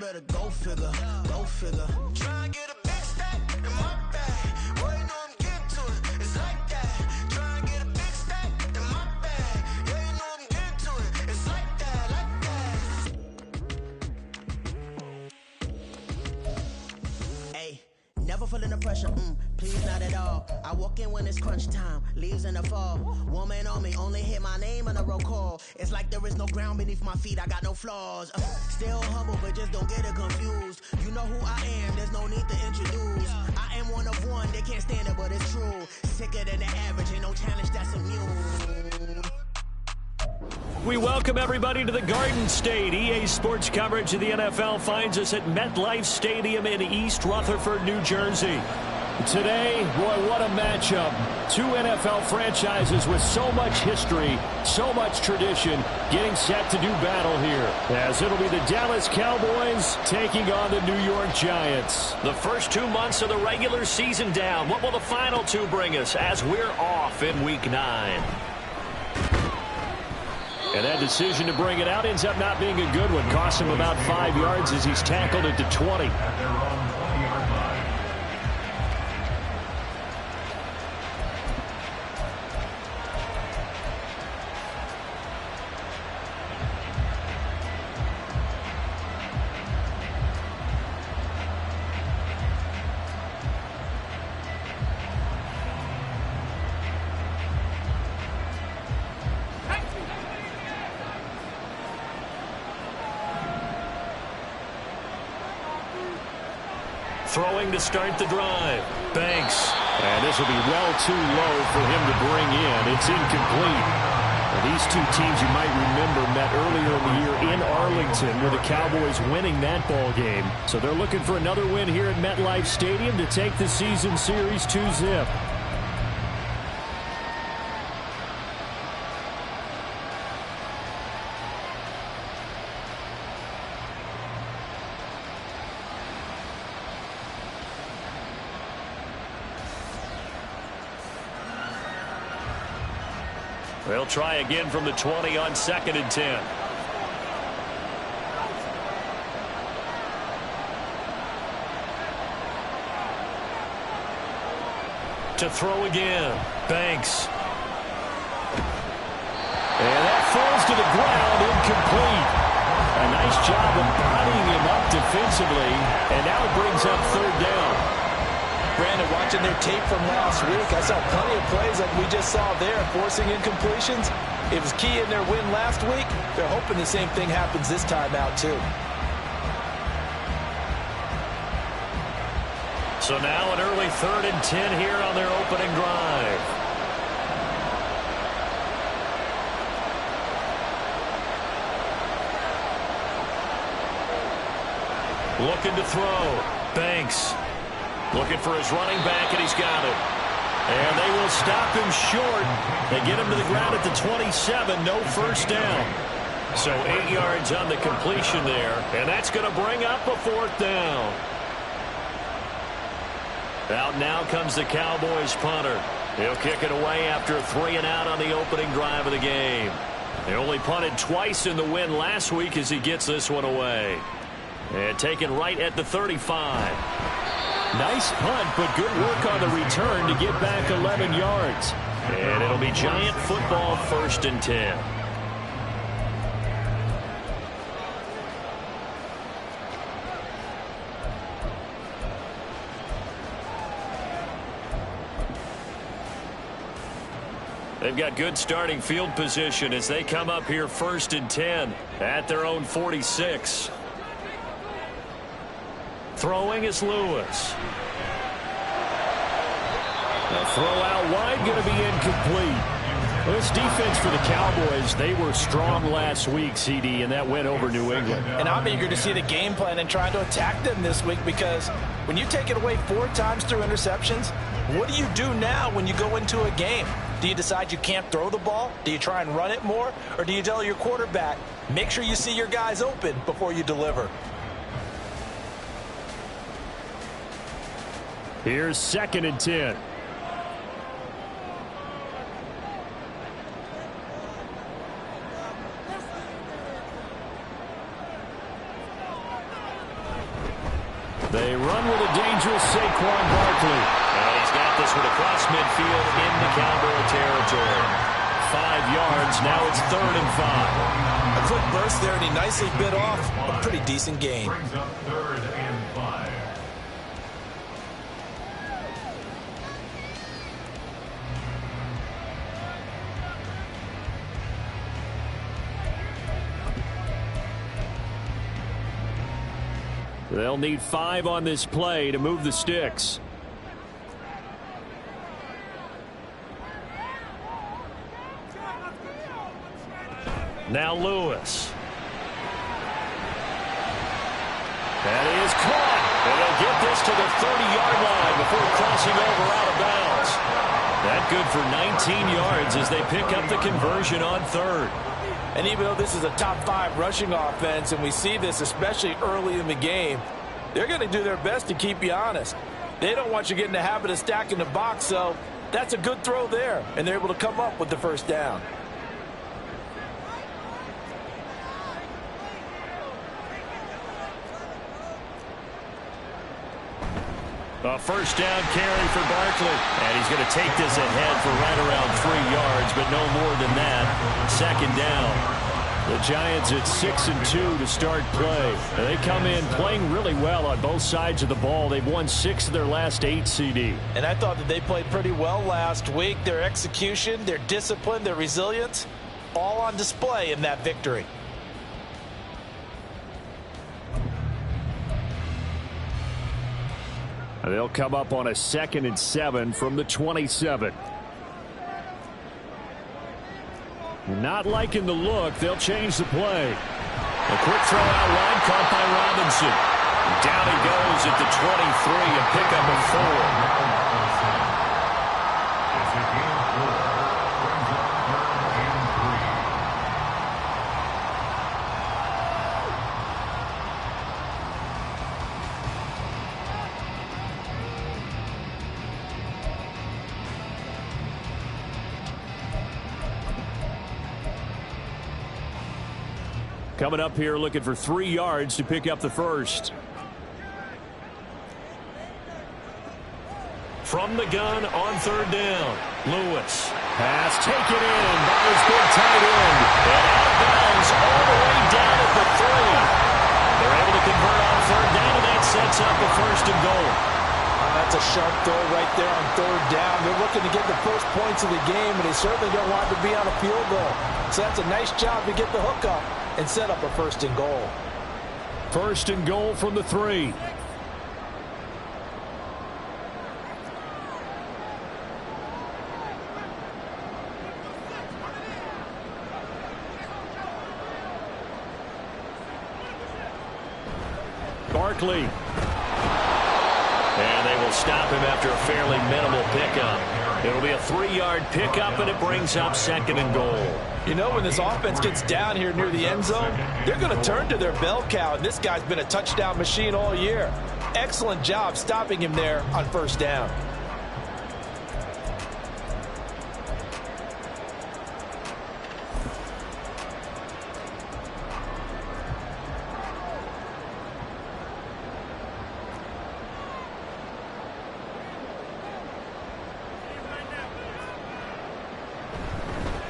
better go figure, go figure. Try and get a big stack in my bag. Boy, you know I'm getting to it. It's like that. Try and get a big stack in my bag. Yeah, you know I'm getting to it. It's like that, like that. Hey, never feeling the pressure, please not at all. I walk in when it's crunch time, leaves in the fall. Woman on me, only hit my name on a roll call. It's like there is no ground beneath my feet, I got no flaws. Still humble, but just don't get it confused. You know who I am, there's no need to introduce. I am one of one, they can't stand it, but it's true. Sicker than the average, ain't no challenge that's immune. We welcome everybody to the Garden State. EA Sports coverage of the NFL finds us at MetLife Stadium in East Rutherford, New Jersey. Today, boy, what a matchup. Two NFL franchises with so much history, so much tradition, getting set to do battle here. As it'll be the Dallas Cowboys taking on the New York Giants. The first 2 months of the regular season down. What will the final two bring us as we're off in Week 9? And that decision to bring it out ends up not being a good one. Cost him about 5 yards as he's tackled at the 20. Throwing to start the drive. Banks. And this will be well too low for him to bring in. It's incomplete. Well, these two teams you might remember met earlier in the year in Arlington with the Cowboys winning that ball game. So they're looking for another win here at MetLife Stadium to take the season series 2-zip. They'll try again from the 20 on 2nd and 10. To throw again. Banks. And that falls to the ground, incomplete. A nice job of bodying him up defensively. And now it brings up 3rd down. Brandon, watching their tape from last week, I saw plenty of plays like we just saw there, forcing incompletions. It was key in their win last week. They're hoping the same thing happens this time out, too. So now an early 3rd and 10 here on their opening drive. Looking to throw. Banks. Looking for his running back, and he's got it. And they will stop him short. They get him to the ground at the 27. No first down. So 8 yards on the completion there. And that's going to bring up a 4th down. Out now comes the Cowboys punter. He'll kick it away after a 3-and-out on the opening drive of the game. They only punted twice in the win last week as he gets this one away. And taken right at the 35. Nice punt, but good work on the return to get back 11 yards. And it'll be Giant football 1st and 10. They've got good starting field position as they come up here 1st and 10 at their own 46. Throwing is Lewis. The throw out wide going to be incomplete. Well, this defense for the Cowboys, they were strong last week, CD, and that went over New England. And I'm eager to see the game plan and trying to attack them this week, because when you take it away 4 times through interceptions, what do you do now when you go into a game? Do you decide you can't throw the ball? Do you try and run it more? Or do you tell your quarterback, make sure you see your guys open before you deliver? Here's 2nd and 10. They run with a dangerous Saquon Barkley. And he's got this one across midfield into Cowboy territory. 5 yards. Now it's 3rd and 5. A quick burst there, and he nicely bit off a pretty decent gain. Brings up 3rd and 5. They'll need 5 on this play to move the sticks. Now Lewis. That is caught. And they'll get this to the 30-yard line before crossing over out of bounds. That good for 19 yards as they pick up the conversion on 3rd. And even though this is a top 5 rushing offense, and we see this especially early in the game, they're going to do their best to keep you honest. They don't want you getting the habit of stacking the box, so that's a good throw there, and they're able to come up with the first down. A first down carry for Barkley. And he's going to take this ahead for right around 3 yards, but no more than that. 2nd down. The Giants at 6-2 to start play. They come in playing really well on both sides of the ball. They've won 6 of their last 8 CD. And I thought that they played pretty well last week. Their execution, their discipline, their resilience, all on display in that victory. They'll come up on a 2nd and 7 from the 27. Not liking the look. They'll change the play. A quick throw out wide caught by Robinson. Down he goes at the 23, a pickup of 4. Coming up here looking for 3 yards to pick up the first. From the gun on 3rd down. Lewis. Pass taken in by his big tight end. And out of bounds all the way down at the 3. They're able to convert on 3rd down, and that sets up the 1st and goal. That's a sharp throw right there on 3rd down. They're looking to get the first points of the game, and they certainly don't want to be on a field goal. So that's a nice job to get the hook up and set up a 1st and goal. 1st and goal from the 3. Barkley. And they will stop him after a fairly minimal pickup. It'll be a 3-yard pickup, and it brings up 2nd and goal. You know, when this offense gets down here near the end zone, they're going to turn to their bell cow, and this guy's been a touchdown machine all year. Excellent job stopping him there on 1st down.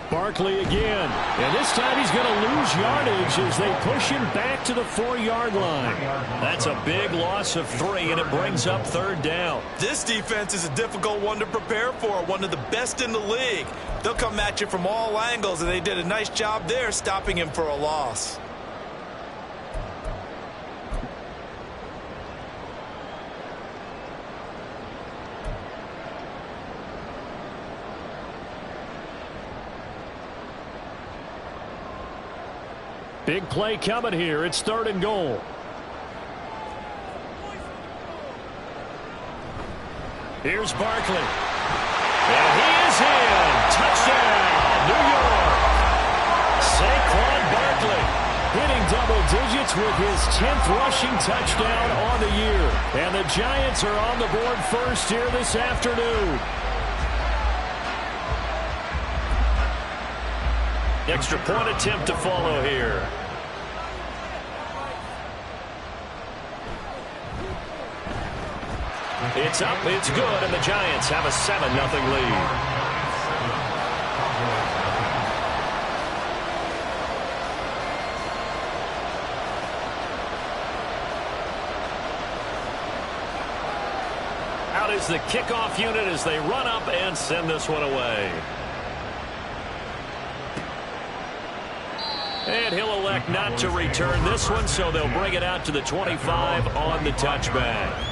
Barkley again, and this time he's going to lose yardage as they push him back to the 4-yard line. That's a big loss of 3, and it brings up 3rd down. This defense is a difficult one to prepare for, one of the best in the league. They'll come at you from all angles, and they did a nice job there stopping him for a loss. Big play coming here. It's 3rd and goal. Here's Barkley. And he is in. Touchdown, New York. Saquon Barkley hitting double digits with his 10th rushing touchdown on the year. And the Giants are on the board first here this afternoon. Extra point attempt to follow here. It's up, it's good, and the Giants have a 7-0 lead. Out is the kickoff unit as they run up and send this one away. And he'll elect not to return this one, so they'll bring it out to the 25 on the touchback.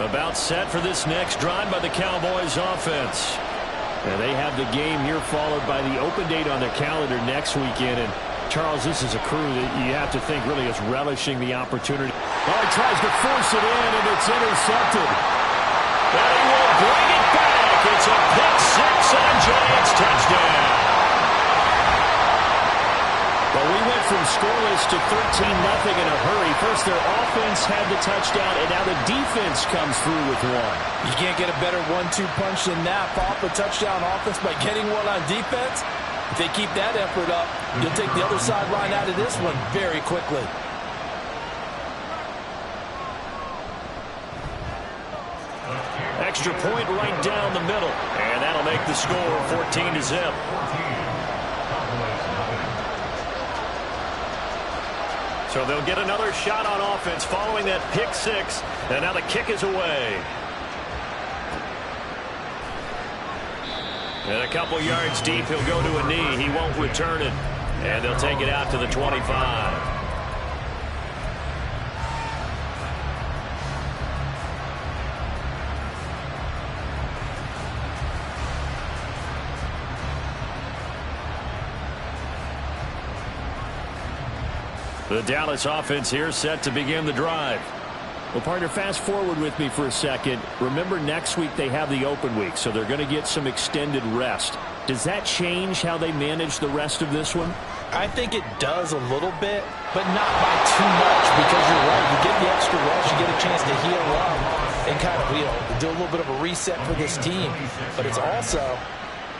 About set for this next drive by the Cowboys offense. And they have the game here followed by the open date on their calendar next weekend. And Charles, this is a crew that you have to think really is relishing the opportunity. Oh, he tries to force it in, and it's intercepted. And he will bring it back. It's a pick six on Giants touchdown. Well, we went from scoreless to 13-0 in a hurry. First, their offense had the touchdown, and now the defense comes through with one. You can't get a better 1-2 punch than that. Off a touchdown offense by getting one on defense. If they keep that effort up, you'll take the other sideline out of this one very quickly. Extra point right down the middle, and that'll make the score 14-0. So they'll get another shot on offense following that pick six, and now the kick is away. And a couple yards deep, he'll go to a knee. He won't return it, and they'll take it out to the 25. The Dallas offense here set to begin the drive. Well, partner, fast forward with me for a second. Remember, next week they have the open week, so they're going to get some extended rest. Does that change how they manage the rest of this one? I think it does a little bit, but not by too much, because you're right. You get the extra rest, you get a chance to heal up and kind of, do a little bit of a reset for this team. But it's also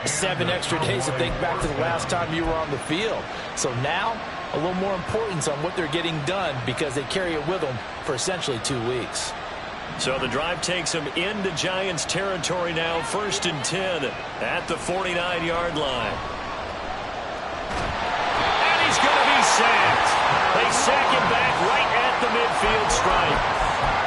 7 extra days to think back to the last time you were on the field. So now, a little more importance on what they're getting done because they carry it with them for essentially 2 weeks. So the drive takes them into Giants territory now, 1st and 10 at the 49-yard line. And he's going to be sacked. They sack him back right at the midfield stripe.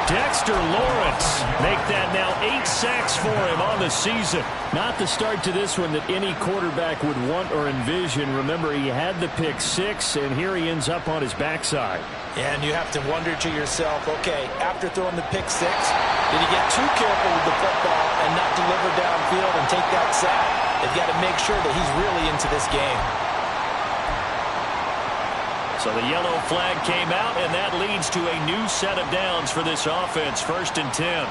Dexter Lawrence make that now 8 sacks for him on the season. Not the start to this one that any quarterback would want or envision. Remember, he had the pick six, and here he ends up on his backside. And you have to wonder to yourself, okay, after throwing the pick six, did he get too careful with the football and not deliver downfield and take that sack? They've got to make sure that he's really into this game. So the yellow flag came out, and that leads to a new set of downs for this offense. 1st and 10.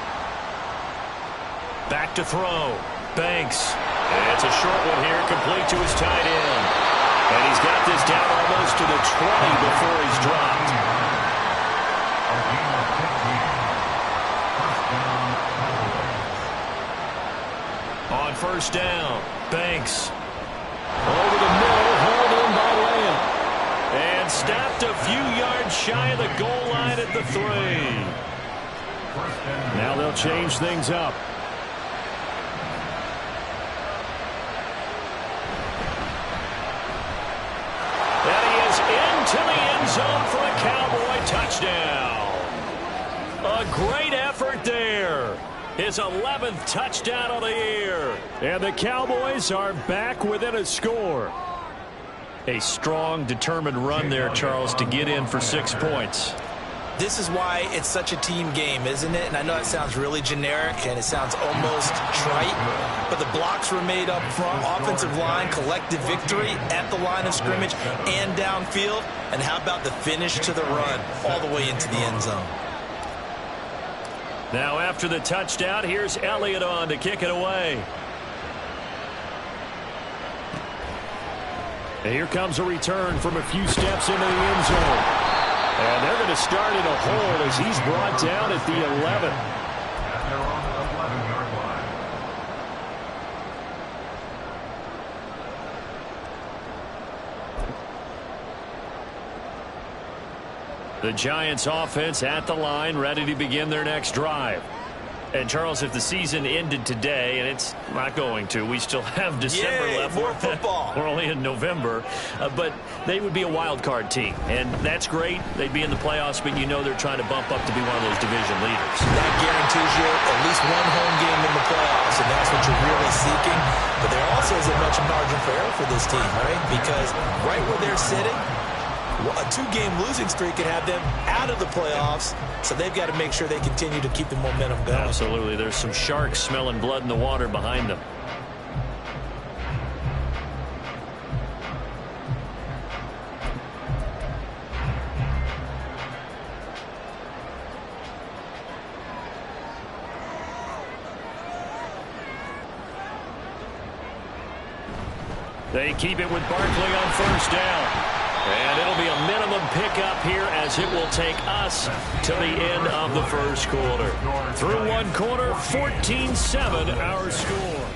Back to throw. Banks. And it's a short one here, complete to his tight end. And he's got this down almost to the 20 before he's dropped. On 1st down, Banks. Over the middle, hauled in by Lamb. And stopped a few yards shy of the goal line at the 3. Now they'll change things up. And he is into the end zone for a Cowboy touchdown. A great effort there. His 11th touchdown of the year. And the Cowboys are back within a score. A strong, determined run there, Charles, to get in for 6 points. This is why it's such a team game, isn't it? And I know it sounds really generic and it sounds almost trite, but the blocks were made up front, offensive line, collective victory at the line of scrimmage and downfield. And how about the finish to the run all the way into the end zone? Now after the touchdown, here's Elliott on to kick it away. And here comes a return from a few steps into the end zone. And they're going to start in a hole as he's brought down at the 11. At their own 11-yard The Giants offense at the line, ready to begin their next drive. And, Charles, if the season ended today, and it's not going to, we still have December left. More football. We're only in November. But they would be a wild card team. And that's great. They'd be in the playoffs, but you know they're trying to bump up to be one of those division leaders. That guarantees you at least one home game in the playoffs, and that's what you're really seeking. But there also is a much margin for error for this team, right? Because right where they're sitting, a 2-game losing streak can have them out of the playoffs, so they've got to make sure they continue to keep the momentum going. Absolutely. There's some sharks smelling blood in the water behind them. They keep it with Barkley on first down. And it'll be a minimum pickup here as it will take us to the end of the first quarter. Through one quarter, 14-7 our score.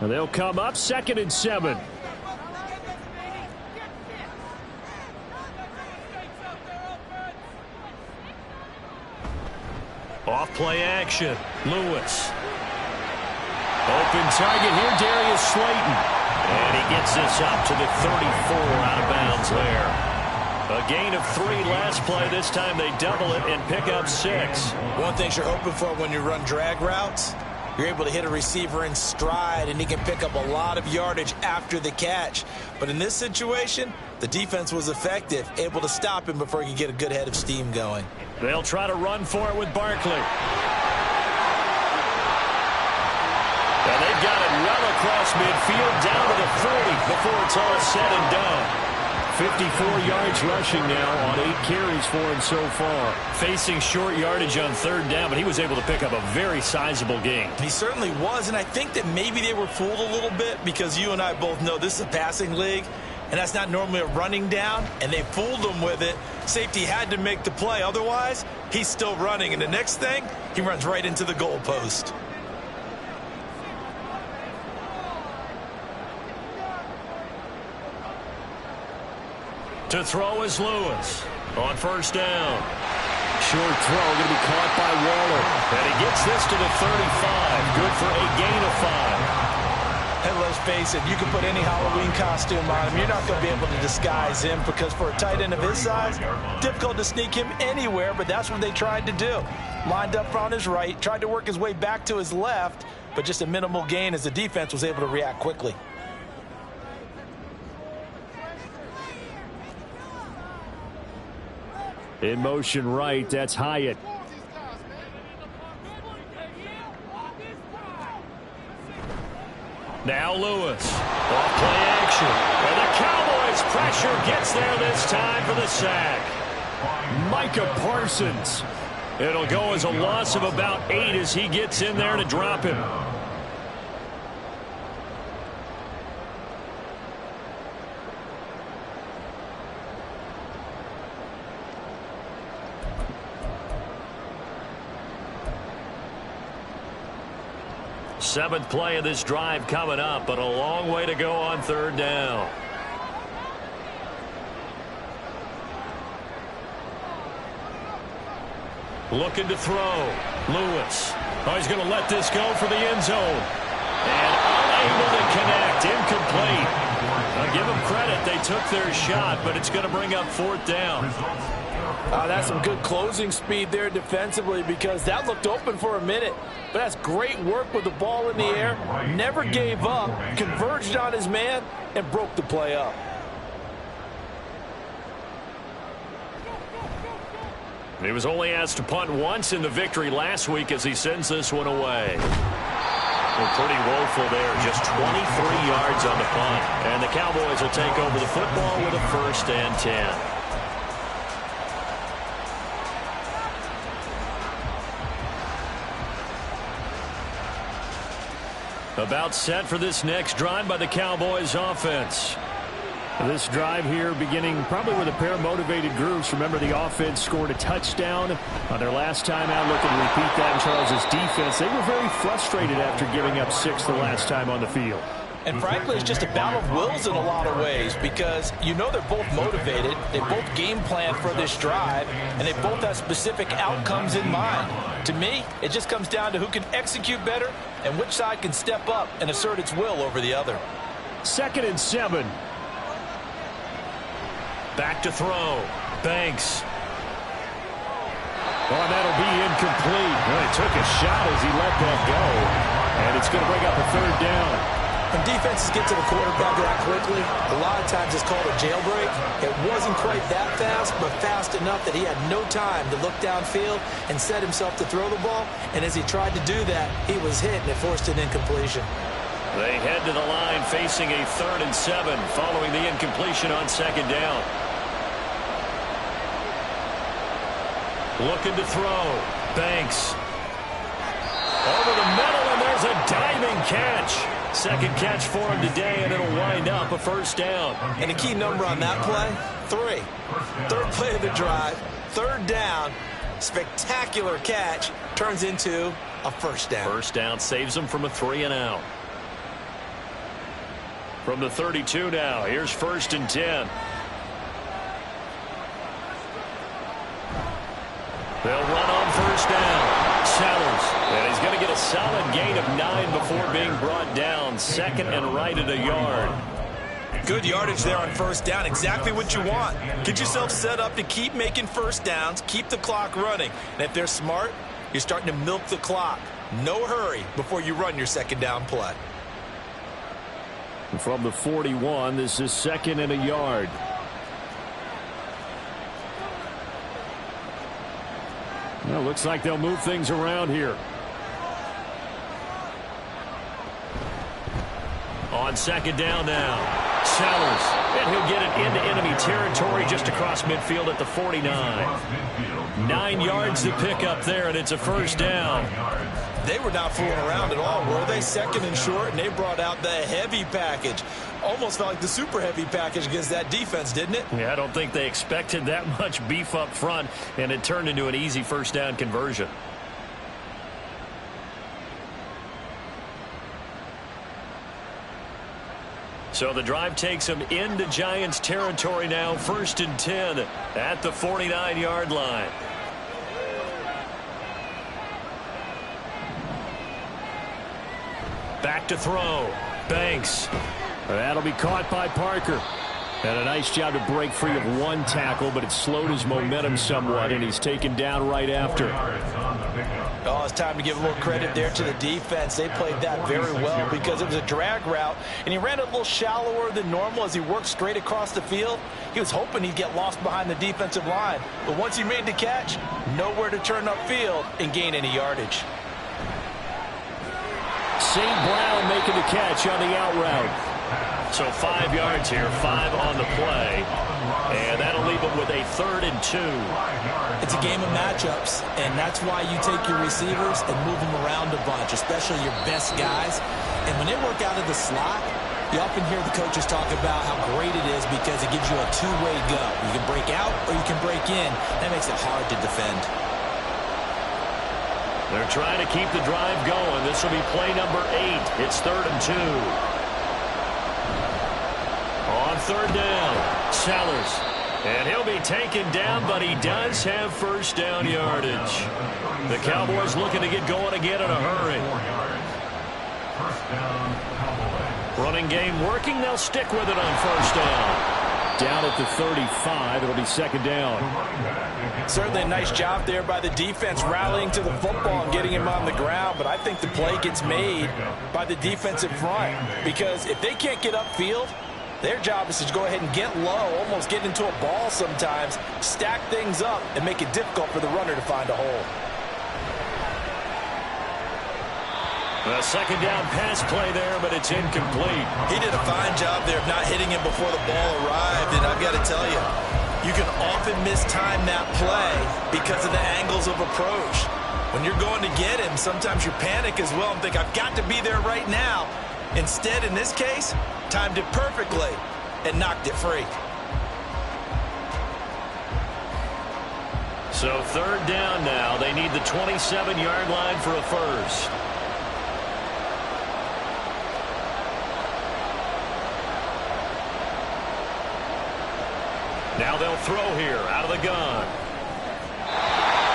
They'll come up 2nd and 7. Off play action. Lewis. Open target here, Darius Slayton. And he gets this up to the 34 out of bounds there. A gain of 3 last play. This time they double it and pick up 6. One thing you're hoping for when you run drag routes, you're able to hit a receiver in stride, and he can pick up a lot of yardage after the catch. But in this situation, the defense was effective, able to stop him before he could get a good head of steam going. They'll try to run for it with Barkley. And they've got it well across midfield, down to the 40 before it's all said and done. 54 yards rushing now on 8 carries for him so far. Facing short yardage on 3rd down, but he was able to pick up a very sizable gain. He certainly was, and I think that maybe they were fooled a little bit because you and I both know this is a passing league, and that's not normally a running down, and they fooled him with it. Safety had to make the play. Otherwise, he's still running, and the next thing, he runs right into the goalpost. To throw is Lewis on first down. Short throw going to be caught by Waller. And he gets this to the 35. Good for a gain of 5. And let's face it, you can put any Halloween costume on him. You're not going to be able to disguise him because for a tight end of his size, difficult to sneak him anywhere, but that's what they tried to do. Lined up on his right, tried to work his way back to his left, but just a minimal gain as the defense was able to react quickly. In motion right, that's Hyatt. Now Lewis. Off play action. And the Cowboys pressure gets there this time for the sack. Micah Parsons. It'll go as a loss of about 8 as he gets in there to drop him. Seventh play of this drive coming up, but a long way to go on 3rd down. Looking to throw. Lewis. Oh, he's going to let this go for the end zone. And unable to connect. Incomplete. I'll give them credit. They took their shot, but it's going to bring up 4th down. That's some good closing speed there defensively because that looked open for a minute. But that's great work with the ball in the air. Never gave up, converged on his man, and broke the play up. He was only asked to punt once in the victory last week as he sends this one away. Well, pretty woeful there. Just 23 yards on the punt. And the Cowboys will take over the football with a 1st and 10. About set for this next drive by the Cowboys offense. This drive here beginning probably with a pair of motivated groups. Remember, the offense scored a touchdown on their last time out. Looking to repeat that in Charles' defense. They were very frustrated after giving up 6 the last time on the field. And frankly, it's just a battle of wills in a lot of ways because you know they're both motivated. They both game plan for this drive, and they both have specific outcomes in mind. To me, it just comes down to who can execute better and which side can step up and assert its will over the other. 2nd and 7. Back to throw. Banks. Oh, and that'll be incomplete. Well, he took a shot as he let that go. And it's going to bring up a 3rd down. When defenses get to the quarterback that quickly, a lot of times it's called a jailbreak. It wasn't quite that fast, but fast enough that he had no time to look downfield and set himself to throw the ball. And as he tried to do that, he was hit, and it forced an incompletion. They head to the line facing a 3rd and 7 following the incompletion on 2nd down. Looking to throw. Banks. Over the middle, and there's a diving catch. 2nd catch for him today, and it'll wind up a 1st down. And the key number on that play, 3. 3rd play of the drive, 3rd down, spectacular catch, turns into a 1st down. 1st down saves them from a 3 and out. From the 32 now, here's 1st and 10. They'll run on 1st down. Sellers. And he's going to get a solid gain of 9 before being brought down. 2nd and right at a yard. Good yardage there on 1st down. Exactly what you want. Get yourself set up to keep making 1st downs, keep the clock running. And if they're smart, you're starting to milk the clock. No hurry before you run your 2nd down play. From the 41, this is 2nd and a yard. Well, looks like they'll move things around here. On 2nd down now. Sellers. And he'll get it into enemy territory just across midfield at the 49. 9 yards to pick up there, and it's a 1st down. They were not fooling around at all, were they? 2nd and short, and they brought out the heavy package. Almost felt like the super heavy package against that defense, didn't it? Yeah, I don't think they expected that much beef up front, and it turned into an easy 1st down conversion. So the drive takes them into Giants territory now. 1st and 10 at the 49-yard line. Back to throw. Banks. That'll be caught by Parker. And a nice job to break free of 1 tackle, but it slowed his momentum somewhat, and he's taken down right after. Oh, it's time to give a little credit there to the defense. They played that very well because it was a drag route, and he ran a little shallower than normal as he worked straight across the field. He was hoping he'd get lost behind the defensive line, but once he made the catch, nowhere to turn upfield and gain any yardage. St. Brown making the catch on the out route. So 5 yards here, 5 on the play. And that'll leave them with a 3rd and 2. It's a game of matchups, and that's why you take your receivers and move them around a bunch, especially your best guys. And when they work out of the slot, you often hear the coaches talk about how great it is because it gives you a two-way go. You can break out or you can break in. That makes it hard to defend. They're trying to keep the drive going. This will be play number 8. It's 3rd and 2. On 3rd down, Sellers. And he'll be taken down, but he does have 1st down yardage. The Cowboys looking to get going again in a hurry. Running game working. They'll stick with it on 1st down. Down at the 35. It'll be 2nd down. Certainly a nice job there by the defense rallying to the football and getting him on the ground, but I think the play gets made by the defensive front because if they can't get upfield, their job is to go ahead and get low, almost get into a ball sometimes, stack things up, and make it difficult for the runner to find a hole. A 2nd down pass play there, but it's incomplete. He did a fine job there of not hitting him before the ball arrived, and I've got to tell you, you can often mistime that play because of the angles of approach. When you're going to get him, sometimes you panic as well and think, I've got to be there right now. Instead, in this case, timed it perfectly. and knocked it free. So third down now. They need the 27-yard line for a first. Now they'll throw here out of the gun.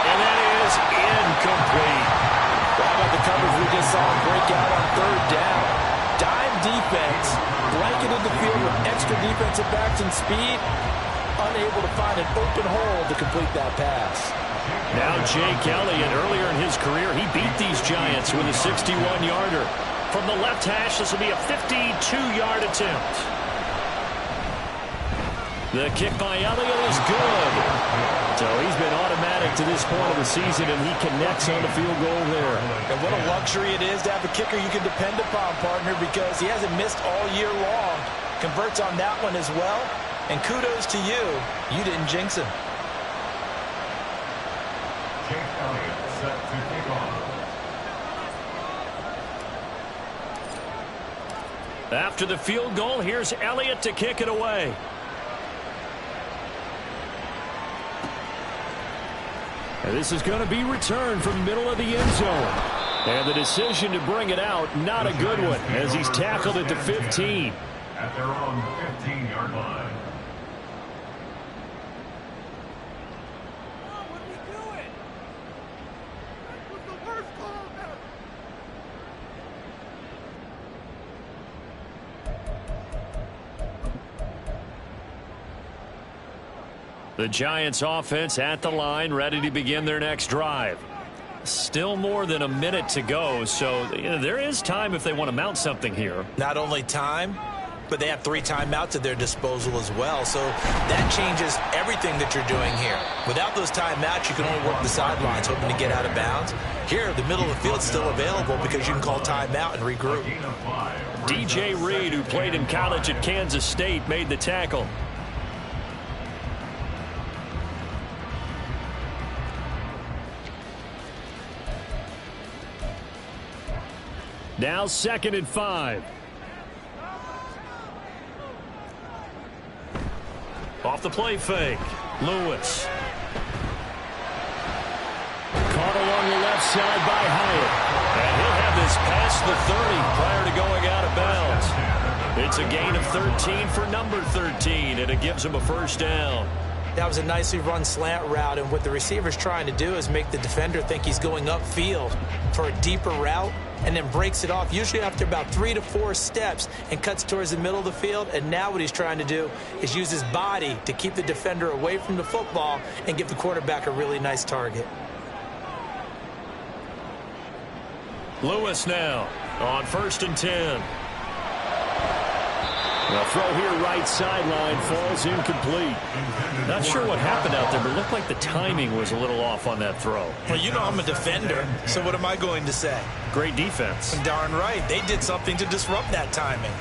And that is incomplete. How about the coverage we just saw break out on third down? Dime defense, blanketed the field with extra defensive backs and speed, unable to find an open hole to complete that pass. Now Jake Elliott, earlier in his career, he beat these Giants with a 61-yarder. From the left hash, this will be a 52-yard attempt. The kick by Elliott is good. So he's been automatic to this point of the season, and he connects on the field goal there. And what a luxury it is to have a kicker you can depend upon, partner, because he hasn't missed all year long. Converts on that one as well. And kudos to you. You didn't jinx him. Jake Elliott set to kick off. After the field goal, here's Elliott to kick it away. And this is going to be returned from middle of the end zone. And the decision to bring it out, not a good one, as he's tackled at the 15. At their own 15-yard line. The Giants offense at the line, ready to begin their next drive. Still more than a minute to go, so there is time if they want to mount something here. Not only time, but they have 3 timeouts at their disposal as well. So that changes everything that you're doing here. Without those timeouts, you can only work the sidelines, hoping to get out of bounds. Here, the middle of the field's still available because you can call timeout and regroup. DJ Reed, who played in college at Kansas State, made the tackle. Now 2nd and 5. Off the play fake. Lewis. Caught along the left side by Hyatt. And he'll have this past the 30 prior to going out of bounds. It's a gain of 13 for number 13, and it gives him a first down. That was a nicely run slant route, and what the receiver's trying to do is make the defender think he's going upfield for a deeper route, and then breaks it off, usually after about 3 to 4 steps, and cuts towards the middle of the field. And now what he's trying to do is use his body to keep the defender away from the football and give the quarterback a really nice target. Lewis now on 1st and 10. The throw here right sideline falls incomplete. Not sure what happened out there, but it looked like the timing was a little off on that throw. Well, you know I'm a defender, so what am I going to say? Great defense. Darn right. They did something to disrupt that timing.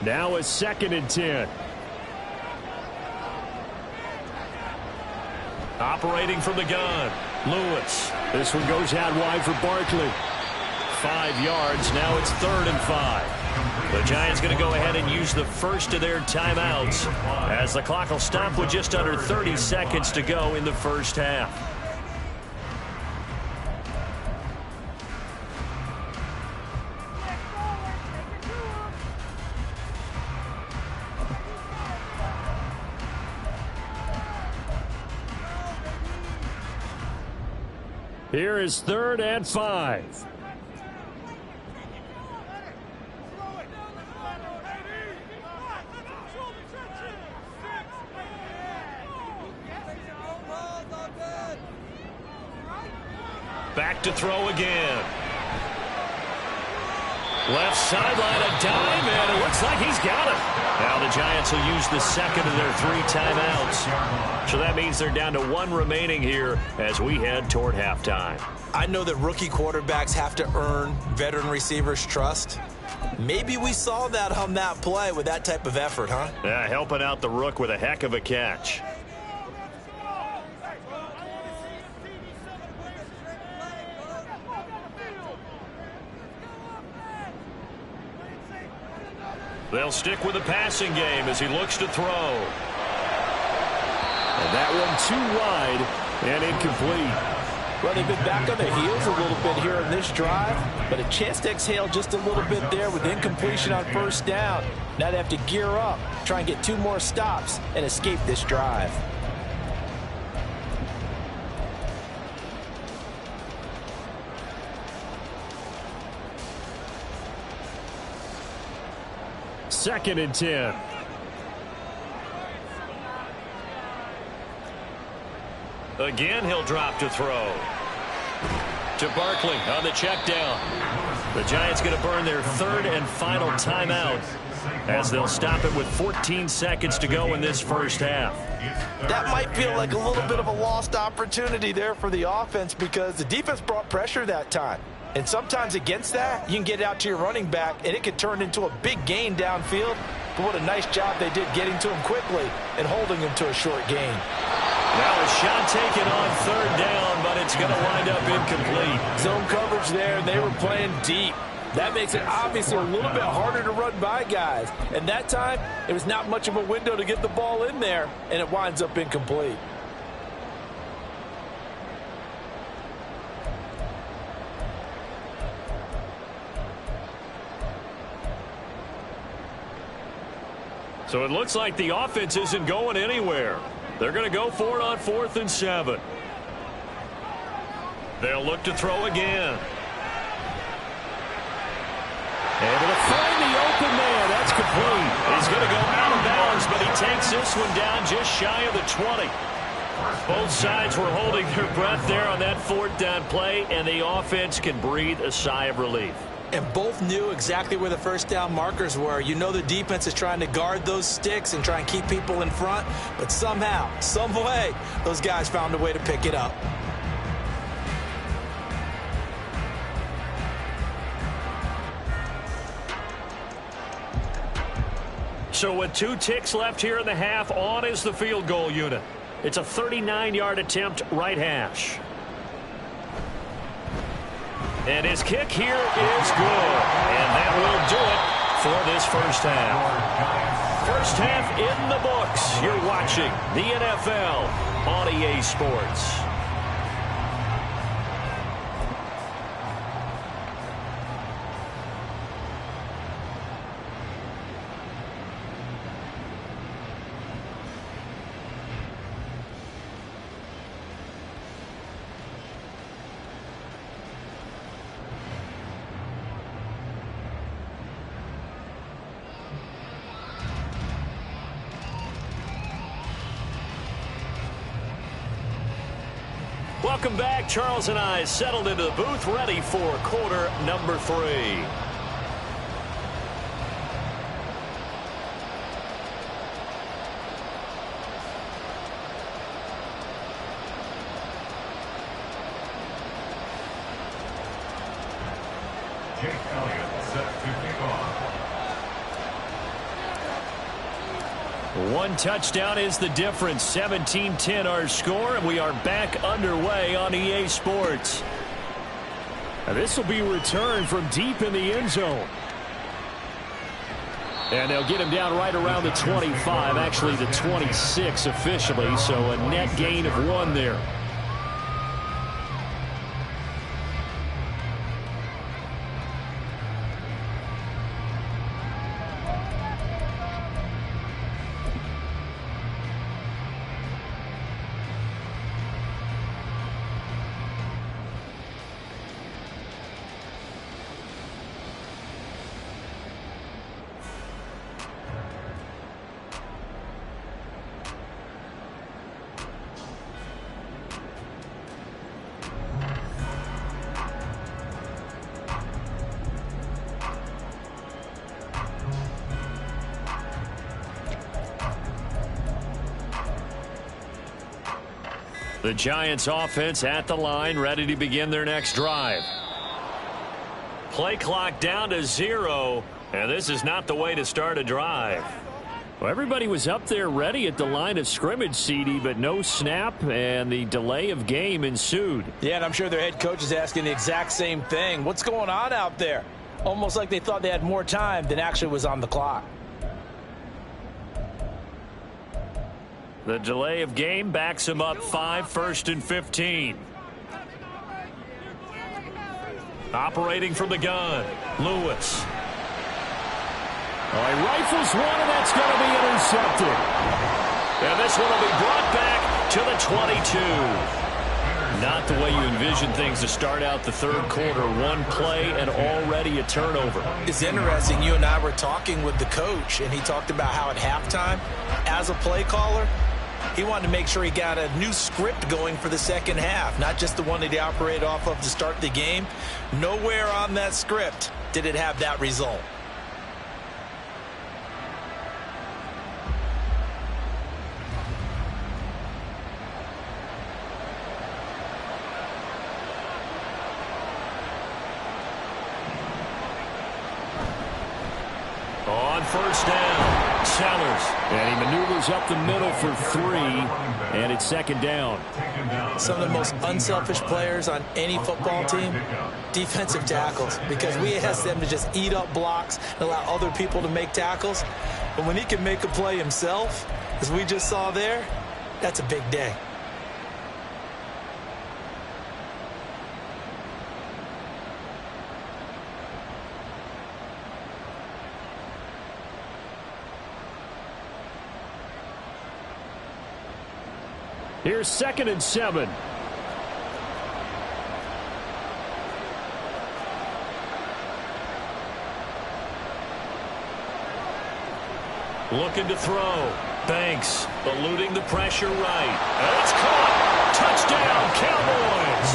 Now it's 2nd and 10. Operating from the gun, Lewis. This one goes out wide for Barkley. 5 yards. Now it's 3rd and 5. The Giants going to go ahead and use the first of their timeouts as the clock will stop with just under 30 seconds to go in the first half. Here is 3rd and 5. Back to throw again. Left sideline, a dime, and it looks like he's got it. Now the Giants will use the second of their 3 timeouts. So that means they're down to 1 remaining here as we head toward halftime. I know that rookie quarterbacks have to earn veteran receivers' trust. Maybe we saw that on that play with that type of effort, huh? Yeah, helping out the rook with a heck of a catch. They'll stick with the passing game as he looks to throw. And that one too wide and incomplete. Well, they've been back on their heels a little bit here in this drive, but a chance to exhale just a little bit there with incompletion on first down. Now they have to gear up, try and get 2 more stops and escape this drive. Second and 10. Again, he'll drop to throw. To Barkley on the check down. The Giants going to burn their 3rd and final timeout as they'll stop it with 14 seconds to go in this first half. That might feel like a little bit of a lost opportunity there for the offense because the defense brought pressure that time. And sometimes against that, you can get out to your running back, and it could turn into a big gain downfield. But what a nice job they did getting to him quickly and holding him to a short gain. Now a shot taken on 3rd down, but it's going to wind up incomplete. Zone coverage there, and they were playing deep. That makes it obviously a little bit harder to run by guys. And that time, it was not much of a window to get the ball in there, and it winds up incomplete. So it looks like the offense isn't going anywhere. They're going to go for it on 4th and 7. They'll look to throw again. Able to find the open man. That's complete. He's going to go out of bounds, but he takes this one down just shy of the 20. Both sides were holding their breath there on that 4th down play, and the offense can breathe a sigh of relief. And both knew exactly where the first down markers were. You know the defense is trying to guard those sticks and try and keep people in front. But somehow, some way, those guys found a way to pick it up. So with 2 ticks left here in the half, on is the field goal unit. It's a 39-yard attempt, right hash. And his kick here is good. And that will do it for this first half. First half in the books. You're watching the NFL on EA Sports. Welcome back. Charles and I settled into the booth, ready for quarter number 3. Jake Elliott set to kick off. One touchdown is the difference. 17-10 our score, and we are back underway on EA Sports. Now this will be returned from deep in the end zone. And they'll get him down right around the 25, actually the 26 officially, so a net gain of 1 there. The Giants offense at the line, ready to begin their next drive. Play clock down to 0, and this is not the way to start a drive. Well, everybody was up there ready at the line of scrimmage, CD, but no snap, and the delay of game ensued. Yeah, and I'm sure their head coach is asking the exact same thing. What's going on out there? Almost like they thought they had more time than actually was on the clock. The delay of game backs him up 5, 1st and 15. Operating from the gun, Lewis. Oh, he rifles one, and that's going to be intercepted. And this one will be brought back to the 22. Not the way you envision things to start out the third quarter. One play and already a turnover. It's interesting. You and I were talking with the coach, and he talked about how at halftime, as a play caller, he wanted to make sure he got a new script going for the second half, not just the one that he operated off of to start the game. Nowhere on that script did it have that result. On first down, Sellers. And he maneuvers up the middle for 3, and it's second down. Some of the most unselfish players on any football team, defensive tackles, because we ask them to just eat up blocks and allow other people to make tackles. But when he can make a play himself, as we just saw there, that's a big day. Here's 2nd and 7. Looking to throw. Banks eluding the pressure right. And it's caught. Touchdown, Cowboys.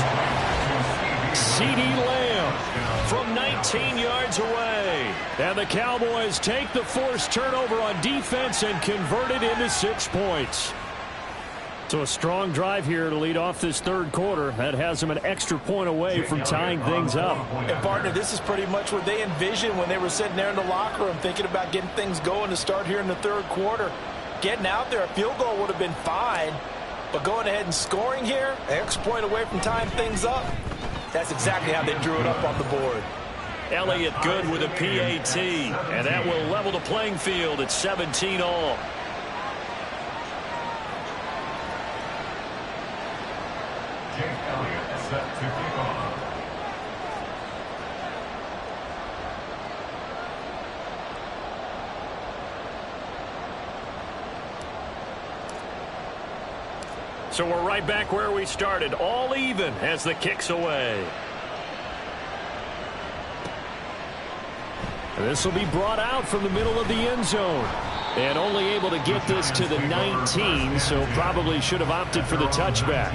CeeDee Lamb from 19 yards away. And the Cowboys take the forced turnover on defense and convert it into 6 points. So a strong drive here to lead off this third quarter. That has them an extra point away from tying things up. And, partner, this is pretty much what they envisioned when they were sitting there in the locker room thinking about getting things going to start here in the third quarter. Getting out there, a field goal would have been fine. But going ahead and scoring here, an extra point away from tying things up, that's exactly how they drew it up on the board. Elliott good with a PAT. And that will level the playing field at 17 all. Set to kick off. So we're right back where we started, all even as the kick's away. This will be brought out from the middle of the end zone. And only able to get this to the 19, so probably should have opted for the touchback.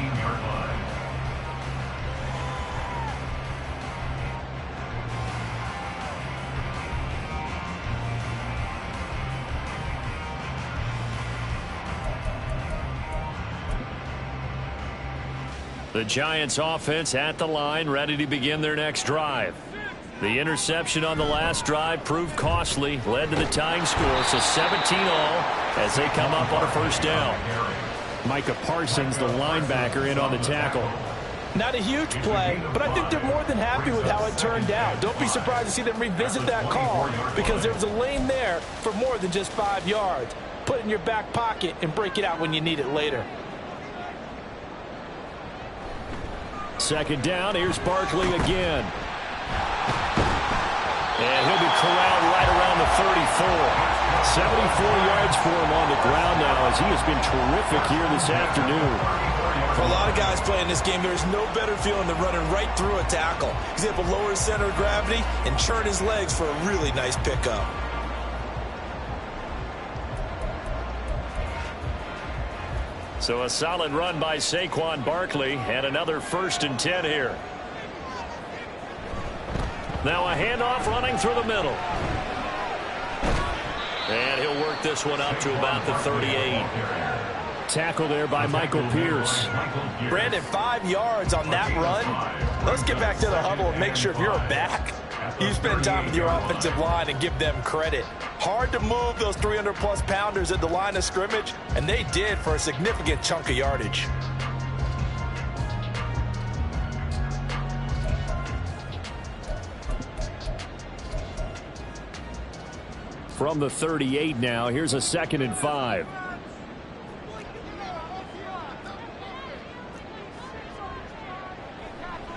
The Giants offense at the line, ready to begin their next drive. The interception on the last drive proved costly, led to the tying score, so 17 all as they come up on a first down. Micah Parsons, the linebacker, in on the tackle. Not a huge play, but I think they're more than happy with how it turned out. Don't be surprised to see them revisit that call because there's a lane there for more than just 5 yards. Put it in your back pocket and break it out when you need it later. Second down, here's Barkley again. And he'll be corralled right around the 34. 74 yards for him on the ground now as he has been terrific here this afternoon. For a lot of guys playing this game, there's no better feeling than running right through a tackle. He's able to lower his center of gravity and churn his legs for a really nice pickup. So a solid run by Saquon Barkley and another 1st and 10 here. Now a handoff running through the middle. And he'll work this one up to about the 38. tackle there by Michael Pierce. Brandon, 5 yards on that run. Let's get back to the huddle and make sure if you're a back, you spend time with your offensive line and give them credit. Hard to move those 300-plus pounders at the line of scrimmage, and they did for a significant chunk of yardage. From the 38 now, here's a 2nd and 5.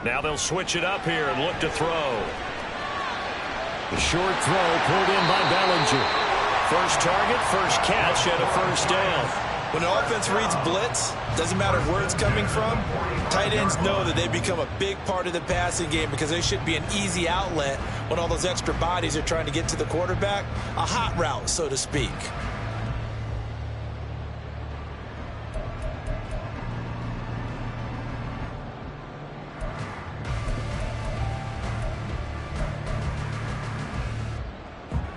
Now they'll switch it up here and look to throw. The short throw pulled in by Bellinger. First target, first catch, and a first down. When an offense reads blitz, doesn't matter where it's coming from, tight ends know that they become a big part of the passing game because they should be an easy outlet when all those extra bodies are trying to get to the quarterback. A hot route, so to speak.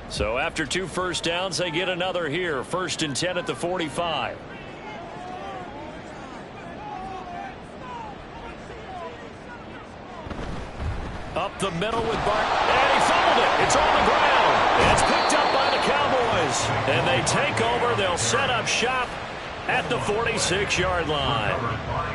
So after 2 first downs, they get another here. 1st and 10 at the 45. Up the middle with Bart. And he fumbled it. It's on the ground. It's picked up by the Cowboys. And they take over. They'll set up shop at the 46-yard line.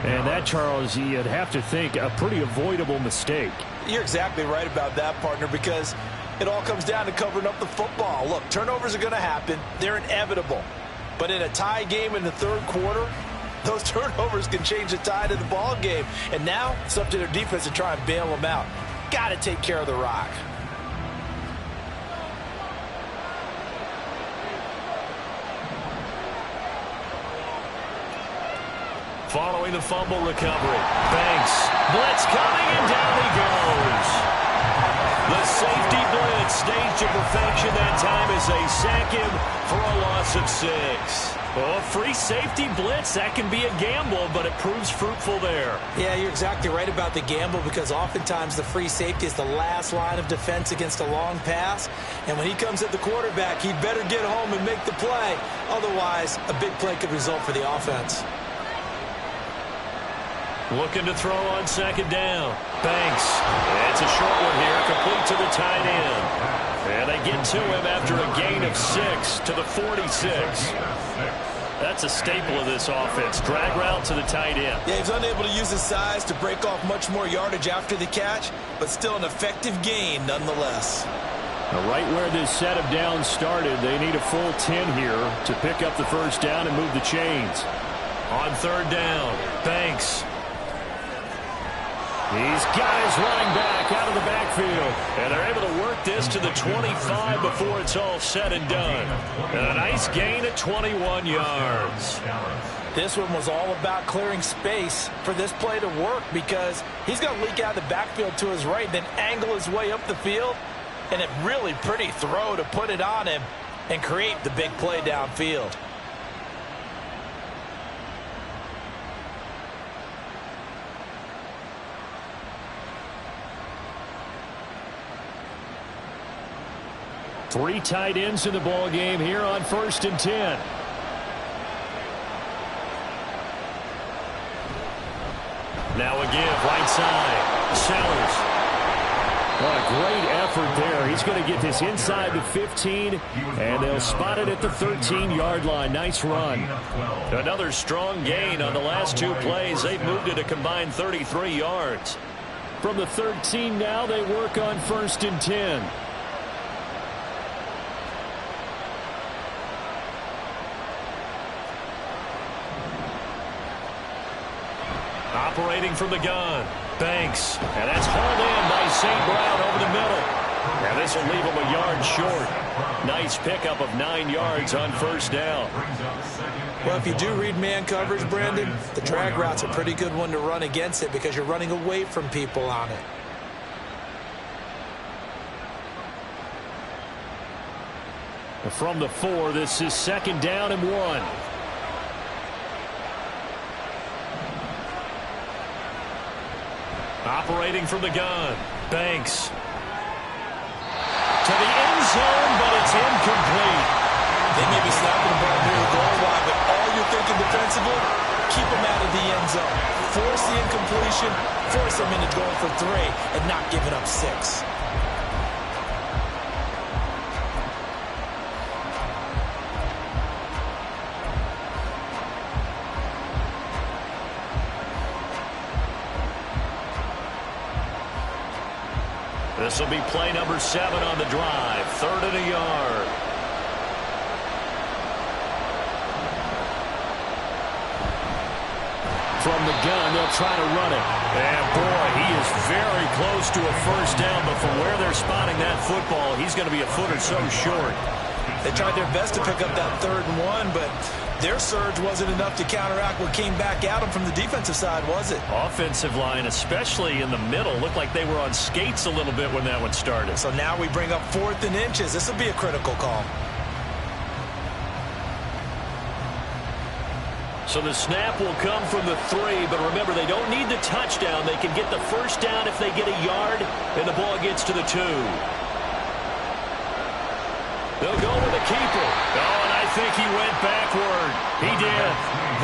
And that, Charles, you'd have to think a pretty avoidable mistake. You're exactly right about that, partner, because it all comes down to covering up the football. Look, turnovers are going to happen. They're inevitable. But in a tie game in the 3rd quarter, those turnovers can change the tide of the ball game. And now it's up to their defense to try and bail them out. Got to take care of the rock. Following the fumble recovery. Banks. Blitz coming, and down he goes. The safety blitz staged to perfection that time as they sack him for a loss of 6. Well, a free safety blitz, that can be a gamble, but it proves fruitful there. Yeah, you're exactly right about the gamble because oftentimes the free safety is the last line of defense against a long pass. And when he comes at the quarterback, he'd better get home and make the play. Otherwise, a big play could result for the offense. Looking to throw on 2nd down. Banks. It's a short one here, complete to the tight end. And they get to him after a gain of 6 to the 46. That's a staple of this offense. Drag route to the tight end. Yeah, he's unable to use his size to break off much more yardage after the catch, but still an effective gain nonetheless. Now, right where this set of downs started, they need a full 10 here to pick up the first down and move the chains. On 3rd down, Banks. He's got his running back out of the backfield. And they're able to work this to the 25 before it's all said and done. And a nice gain at 21 yards. This one was all about clearing space for this play to work because he's going to leak out of the backfield to his right, then angle his way up the field. And a really pretty throw to put it on him and create the big play downfield. Three tight ends in the ball game here on 1st and 10. Now a give right side. Sellers. What a great effort there. He's going to get this inside the 15, and they'll spot it at the 13-yard line. Nice run. Another strong gain on the last 2 plays. They've moved it a combined 33 yards. From the 13 now, they work on 1st and 10. Operating from the gun. Banks. And that's hauled in by St. Brown over the middle. And this will leave him a yard short. Nice pickup of 9 yards on 1st down. Well, if you do read man coverage, Brandon, the drag route's a pretty good one to run against it because you're running away from people on it. From the 4, this is 2nd down and 1. Operating from the gun. Banks. To the end zone, but it's incomplete. They may be snapping the ball near the goal line, but all you're thinking defensively defensively, keep them out of the end zone. Force the incompletion, force them into going for 3, and not giving up 6. This will be play number 7 on the drive. 3rd and a yard. From the gun, they'll try to run it. And boy, he is very close to a first down, but from where they're spotting that football, he's going to be a foot or so short. They tried their best to pick up that 3rd and 1, but their surge wasn't enough to counteract what came back at them from the defensive side, was it? Offensive line, especially in the middle, looked like they were on skates a little bit when that one started. So now we bring up 4th and inches. This will be a critical call. So the snap will come from the 3, but remember, they don't need the touchdown. They can get the first down if they get a yard, and the ball gets to the 2. They'll go with the keeper. Oh, and I think he went backward. He did.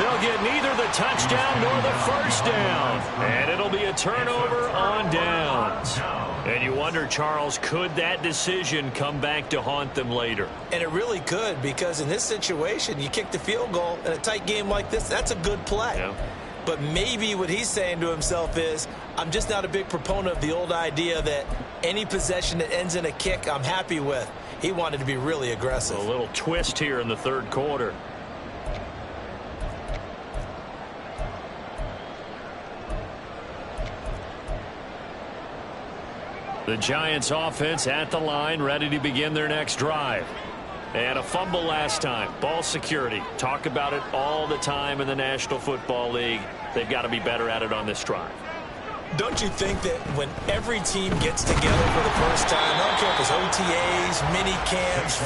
They'll get neither the touchdown nor the first down. And it'll be a turnover on downs. And you wonder, Charles, could that decision come back to haunt them later? And it really could, because in this situation, you kick the field goal in a tight game like this, that's a good play. Yeah. But maybe what he's saying to himself is, I'm just not a big proponent of the old idea that any possession that ends in a kick I'm happy with. He wanted to be really aggressive. A little twist here in the 3rd quarter. The Giants offense at the line, ready to begin their next drive. And a fumble last time. Ball security. Talk about it all the time in the National Football League. They've got to be better at it on this drive. Don't you think that when every team gets together for the first time, I don't care if it's OTAs, mini camps,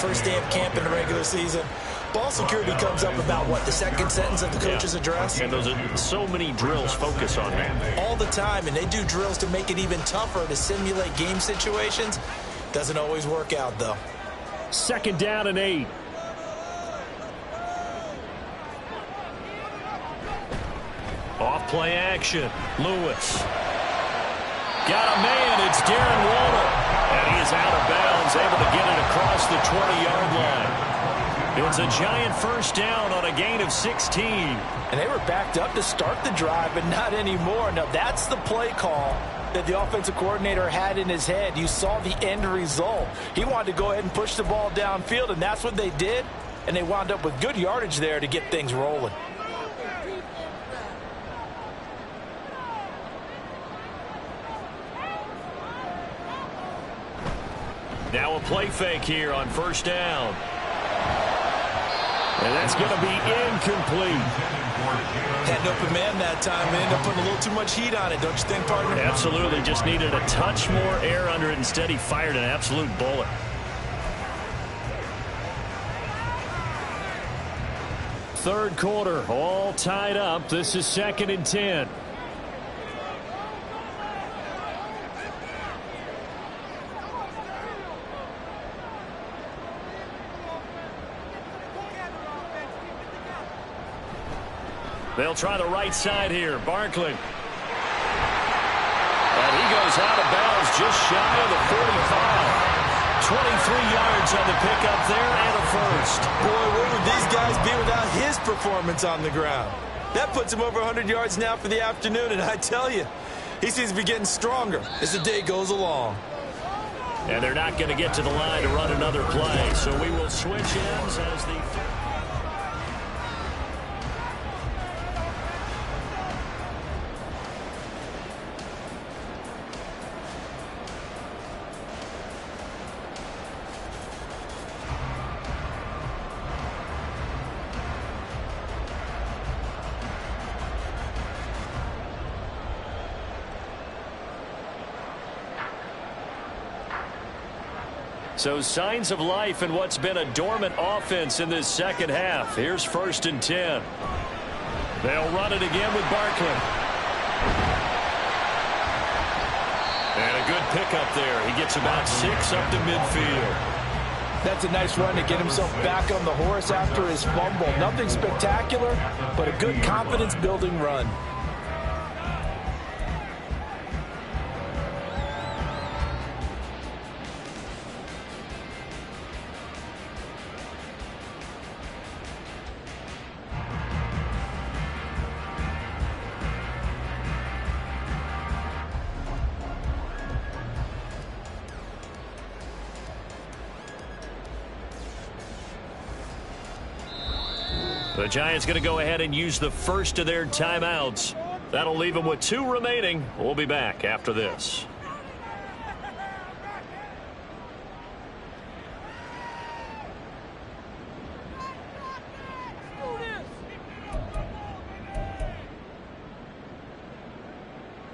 first day of camp in the regular season, ball security comes up about what, the 2nd sentence of the coach's address? And those are so many drills focus on that. All the time, and they do drills to make it even tougher to simulate game situations. Doesn't always work out, though. 2nd down and 8. Off play action. Lewis. Got a man. It's Darren Waller. And he is out of bounds, able to get it across the 20-yard line. It's a Giant first down on a gain of 16. And they were backed up to start the drive, but not anymore. Now, that's the play call that the offensive coordinator had in his head. You saw the end result. He wanted to go ahead and push the ball downfield, and that's what they did. And they wound up with good yardage there to get things rolling. Now a play fake here on first down. And that's going to be incomplete. Had an open man that time and ended up putting a little too much heat on it, don't you think, partner? Absolutely. Just needed a touch more air under it. Instead, he fired an absolute bullet. Third quarter, all tied up. This is 2nd and 10. They'll try the right side here. Barkley. And he goes out of bounds just shy of the 45. 23 yards on the pickup there and a first. Boy, where would these guys be without his performance on the ground? That puts him over 100 yards now for the afternoon, and I tell you, he seems to be getting stronger as the day goes along. And they're not going to get to the line to run another play, so we will switch ends as the... So signs of life in what's been a dormant offense in this second half. Here's 1st and 10. They'll run it again with Barkley. And a good pickup there. He gets about 6 up to midfield. That's a nice run to get himself back on the horse after his fumble. Nothing spectacular, but a good confidence-building run. The Giants going to go ahead and use the first of their timeouts. That'll leave them with 2 remaining. We'll be back after this.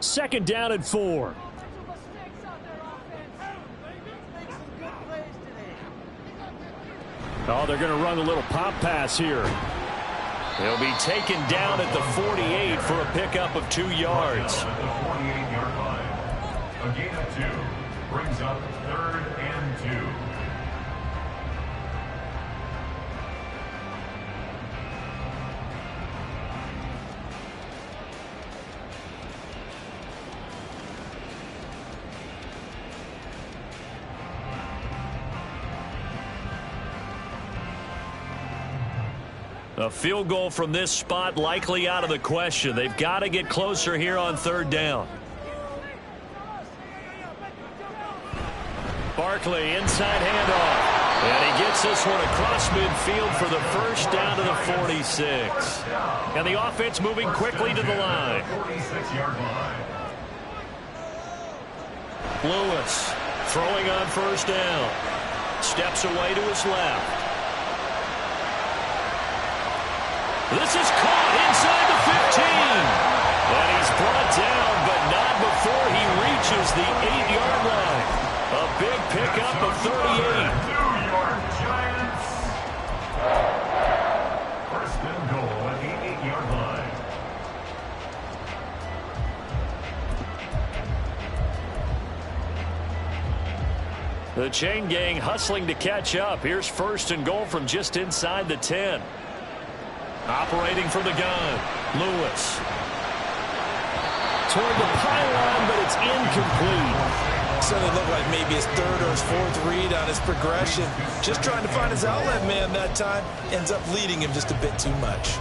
Second down and 4. Oh, they're going to run a little pop pass here. He'll be taken down at the 48 for a pickup of 2 yards. At the 48-yard line. A gain of 2 brings up 3rd and 2. A field goal from this spot likely out of the question. They've got to get closer here on 3rd down. Barkley, inside handoff. And he gets this one across midfield for the first down to the 46. And the offense moving quickly to the line. 46-yard line. Lewis throwing on 1st down. Steps away to his left. This is caught inside the 15. And he's brought down, but not before he reaches the 8-yard line. A big pickup of 38. New York Giants. 1st and goal at the 8-yard line. The chain gang hustling to catch up. Here's 1st and goal from just inside the 10. Operating from the gun, Lewis. Toward the pylon, but it's incomplete. Certainly looked like maybe his 3rd or his 4th read on his progression. Just trying to find his outlet man that time. Ends up leading him just a bit too much.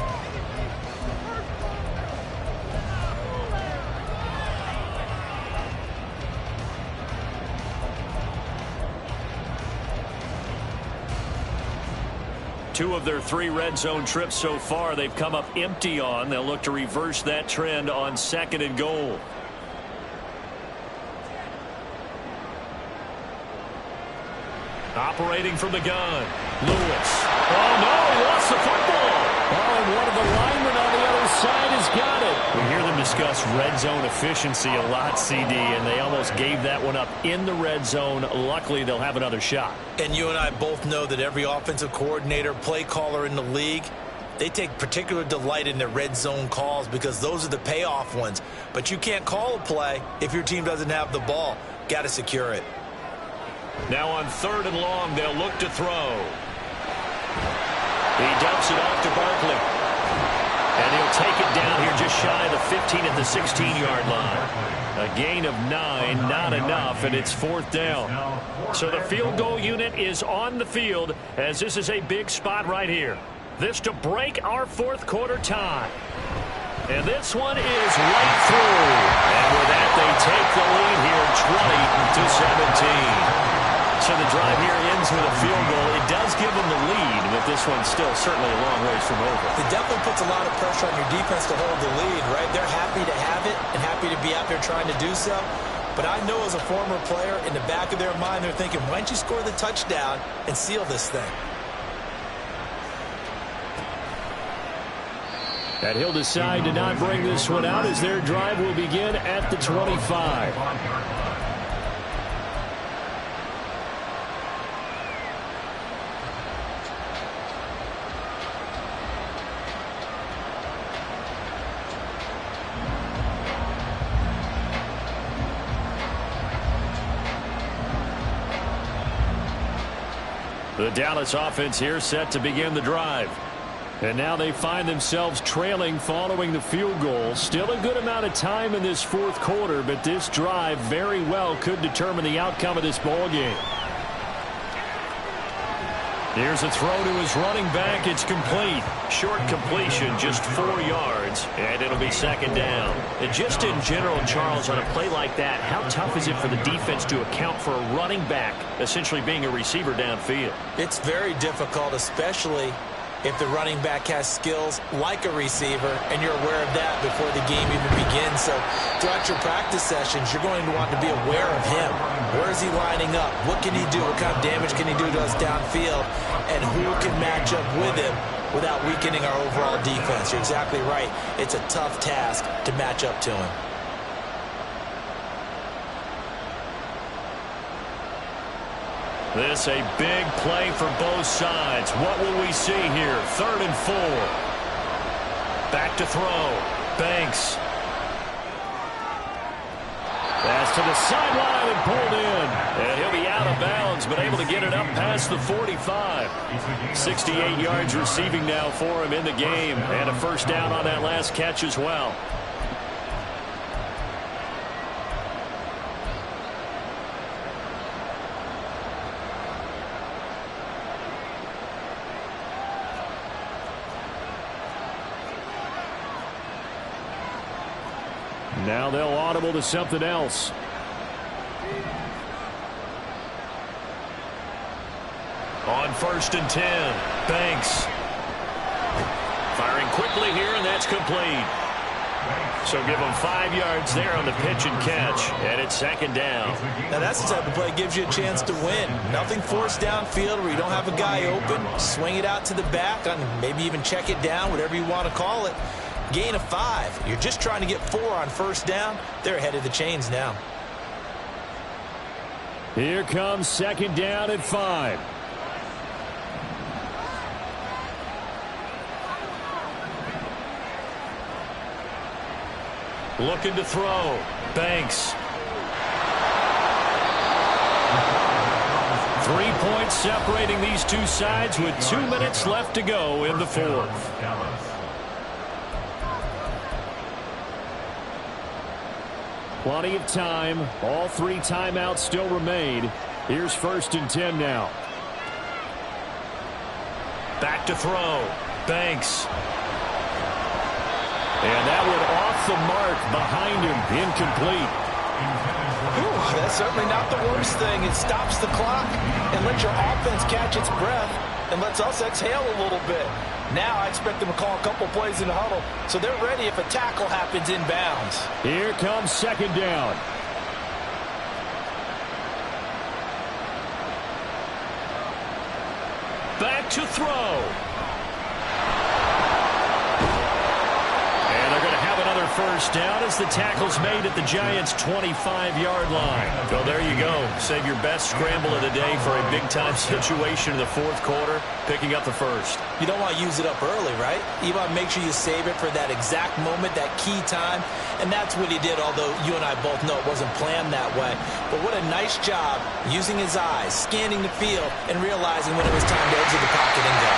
Two of their 3 red zone trips so far they've come up empty on. They'll look to reverse that trend on 2nd and goal. Operating from the gun, Lewis. Oh, no, he lost the football. Oh, and one of the linemen on the other side has got it. We hear them discuss red zone efficiency a lot, CD, and they almost gave that one up in the red zone. Luckily, they'll have another shot. And you and I both know that every offensive coordinator, play caller in the league, they take particular delight in their red zone calls because those are the payoff ones. But you can't call a play if your team doesn't have the ball. Got to secure it. Now on 3rd and long, they'll look to throw. He dumps it off to Barkley. And he'll take it down here just shy of the 15 at the 16-yard line. A gain of 9, not enough, and it's 4th down. So the field goal unit is on the field as this is a big spot right here. This to break our 4th quarter tie. And this one is right through. And with that, they take the lead here 20-17. So the drive here ends with a field goal. It does give them the lead, but this one's still certainly a long ways from over. It definitely puts a lot of pressure on your defense to hold the lead, right? They're happy to have it and happy to be out there trying to do so. But I know as a former player, in the back of their mind, they're thinking, why don't you score the touchdown and seal this thing? And he'll decide to not bring this one out as their drive will begin at the 25. The Dallas offense here set to begin the drive. And now they find themselves trailing following the field goal. Still a good amount of time in this fourth quarter, but this drive very well could determine the outcome of this ball game. Here's a throw to his running back. It's complete. Short completion, just 4 yards, and it'll be second down. And just in general, Charles, on a play like that, how tough is it for the defense to account for a running back essentially being a receiver downfield? It's very difficult, especially if the running back has skills like a receiver, and you're aware of that before the game even begins. So throughout your practice sessions, you're going to want to be aware of him. Where is he lining up? What can he do? What kind of damage can he do to us downfield? And who can match up with him without weakening our overall defense? You're exactly right. It's a tough task to match up to him. This a big play for both sides. What will we see here? 3rd and 4. Back to throw. Banks. Pass to the sideline and pulled in. And he'll be out of bounds, but able to get it up past the 45. 68 yards receiving now for him in the game. And a first down on that last catch as well. Now they'll audible to something else. On 1st and 10, Banks. Firing quickly here, and that's complete. So give them 5 yards there on the pitch and catch, and it's second down. Now that's the type of play that gives you a chance to win. Nothing forced downfield where you don't have a guy open. Swing it out to the back, and maybe even check it down, whatever you want to call it. Gain of 5. You're just trying to get 4 on first down. They're ahead of the chains now. Here comes second down at 5. Looking to throw. Banks. 3 points separating these two sides with 2 minutes left to go in the fourth. Plenty of time. All 3 timeouts still remain. Here's 1st and 10 now. Back to throw. Banks. And that one off the mark behind him. Incomplete. Ooh, that's certainly not the worst thing. It stops the clock and lets your offense catch its breath and lets us exhale a little bit. Now I expect them to call a couple plays in the huddle, so they're ready if a tackle happens inbounds. Here comes second down. Back to throw. And they're going to have another first down as the tackle's made at the Giants' 25-yard line. So there you go. Save your best scramble of the day for a big-time situation in the fourth quarter, picking up the first. You don't want to use it up early, right? You want to make sure you save it for that exact moment, that key time. And that's what he did, although you and I both know it wasn't planned that way. But what a nice job using his eyes, scanning the field, and realizing when it was time to exit the pocket and go.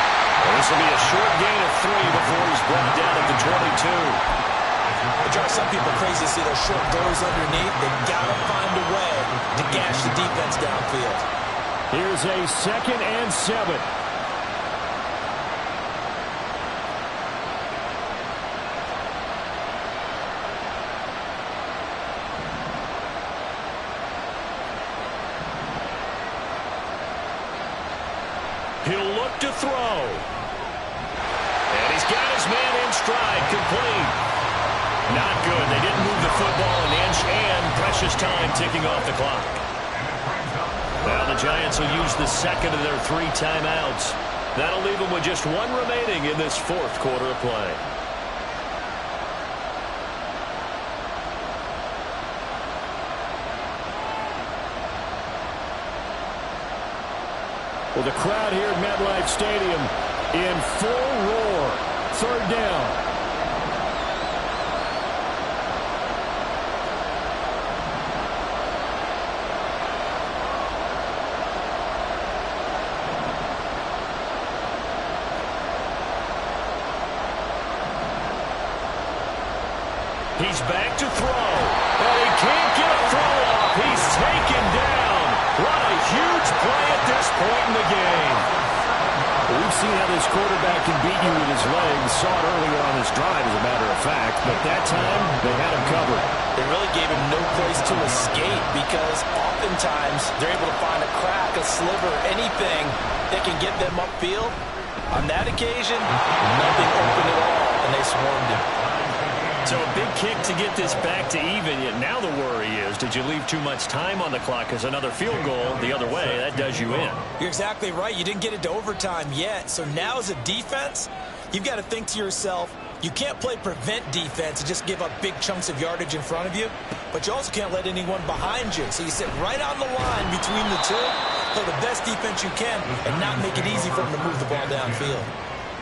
Well, this will be a short gain of 3 before he's brought down at the 22. It drives some people crazy to see those short goals underneath. They've got to find a way to gash the defense downfield. Here's a 2nd and 7. He'll look to throw. And he's got his man in stride, complete. Not good. They didn't move the football an inch, and precious time ticking off the clock. Now the Giants will use the second of their 3 timeouts. That'll leave them with just 1 remaining in this fourth quarter of play. Well, the crowd here at MetLife Stadium in full roar. 3rd down. He's back to throw. And he can't get a throw off. He's taken down. What a huge play at this point in the game. We've seen how this quarterback can beat you with his legs. Saw it earlier on this drive, as a matter of fact. But that time, they had him covered. They really gave him no place to escape because oftentimes they're able to find a crack, a sliver, anything that can get them upfield. On that occasion, nothing open at all, and they swarmed him. So a big kick to get this back to even. Yet now the worry is, did you leave too much time on the clock? Because another field goal the other way, that does you in. You're exactly right. You didn't get it to overtime yet. So now as a defense, you've got to think to yourself, you can't play prevent defense and just give up big chunks of yardage in front of you, but you also can't let anyone behind you. So you sit right on the line between the two, play the best defense you can, and not make it easy for them to move the ball downfield.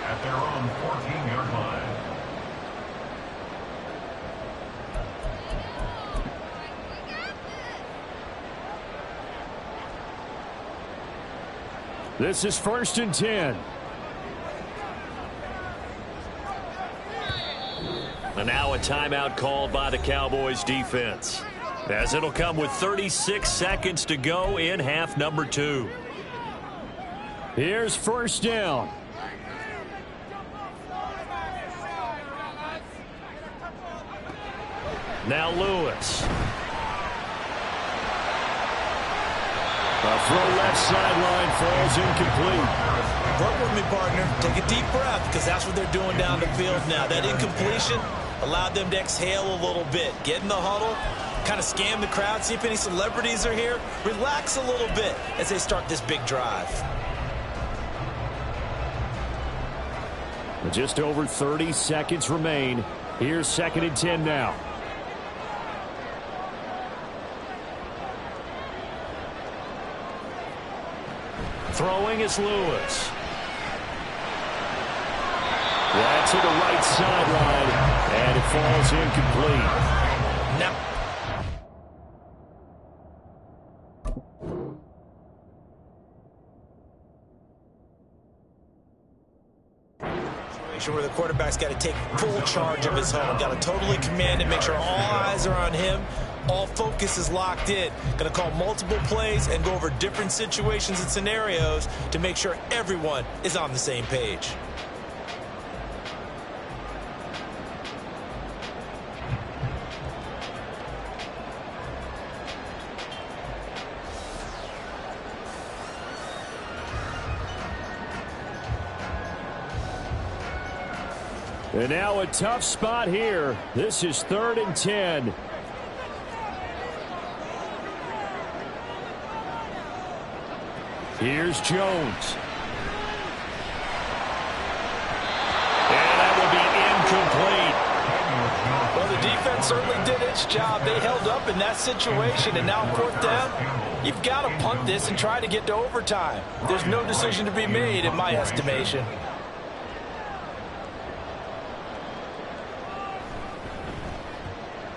At their own 14-yard line. This is 1st and 10. And now a timeout called by the Cowboys defense, as it'll come with 36 seconds to go in half number 2. Here's 1st down. Now Lewis. A throw left sideline falls incomplete. Work with me, partner. Take a deep breath, because that's what they're doing down the field now. That incompletion allowed them to exhale a little bit. Get in the huddle, kind of scan the crowd, see if any celebrities are here. Relax a little bit as they start this big drive. Just over 30 seconds remain. Here's 2nd and 10 now. Throwing is Lewis. That's to the right sideline, and it falls incomplete. Now, where the quarterback's got to take full charge of his home. Got to totally command it, make sure all eyes are on him. All focus is locked in. Going to call multiple plays and go over different situations and scenarios to make sure everyone is on the same page. And now a tough spot here. This is 3rd and 10. Here's Jones. And that will be incomplete. Well, the defense certainly did its job. They held up in that situation, and now 4th down, you've got to punt this and try to get to overtime. There's no decision to be made in my estimation.